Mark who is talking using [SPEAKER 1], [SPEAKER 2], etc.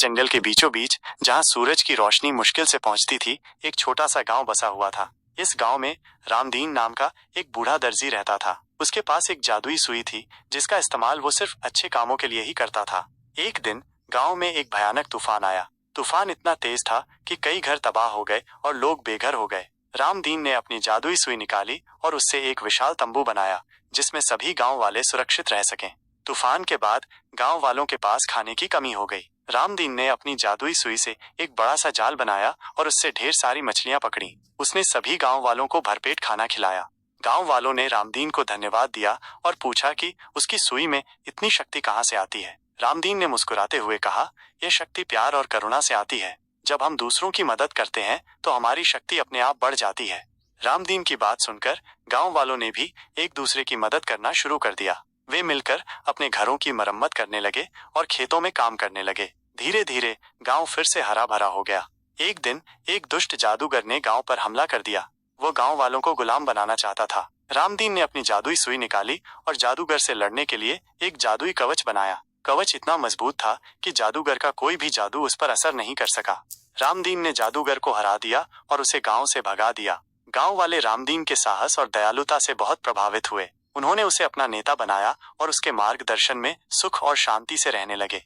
[SPEAKER 1] जंगल के बीचों बीच, जहाँ सूरज की रोशनी मुश्किल से पहुंचती थी, एक छोटा सा गांव बसा हुआ था। इस गांव में रामदीन नाम का एक बूढ़ा दर्जी रहता था। उसके पास एक जादुई सुई थी, जिसका इस्तेमाल वो सिर्फ अच्छे कामों के लिए ही करता था। एक दिन गांव में एक भयानक तूफान आया। तूफान इतना तेज था कि कई घर तबाह हो गए और लोग बेघर हो गए। रामदीन ने अपनी जादुई सुई निकाली और उससे एक विशाल तंबू बनाया, जिसमें सभी गांव वाले सुरक्षित रह सकें। तूफान के बाद गांव वालों के पास खाने की कमी हो गई। रामदीन ने अपनी जादुई सुई से एक बड़ा सा जाल बनाया और उससे ढेर सारी मछलियां पकड़ी। उसने सभी गांव वालों को भरपेट खाना खिलाया। गांव वालों ने रामदीन को धन्यवाद दिया और पूछा कि उसकी सुई में इतनी शक्ति कहाँ से आती है। रामदीन ने मुस्कुराते हुए कहा, यह शक्ति प्यार और करुणा से आती है। जब हम दूसरों की मदद करते हैं तो हमारी शक्ति अपने आप बढ़ जाती है। रामदीन की बात सुनकर गांव वालों ने भी एक दूसरे की मदद करना शुरू कर दिया। वे मिलकर अपने घरों की मरम्मत करने लगे और खेतों में काम करने लगे। धीरे धीरे गांव फिर से हरा भरा हो गया। एक दिन एक दुष्ट जादूगर ने गांव पर हमला कर दिया। वो गांव वालों को गुलाम बनाना चाहता था। रामदीन ने अपनी जादुई सुई निकाली और जादूगर से लड़ने के लिए एक जादुई कवच बनाया। कवच इतना मजबूत था कि जादूगर का कोई भी जादू उस पर असर नहीं कर सका। रामदीन ने जादूगर को हरा दिया और उसे गांव से भगा दिया। गांव वाले रामदीन के साहस और दयालुता से बहुत प्रभावित हुए। उन्होंने उसे अपना नेता बनाया और उसके मार्गदर्शन में सुख और शांति से रहने लगे।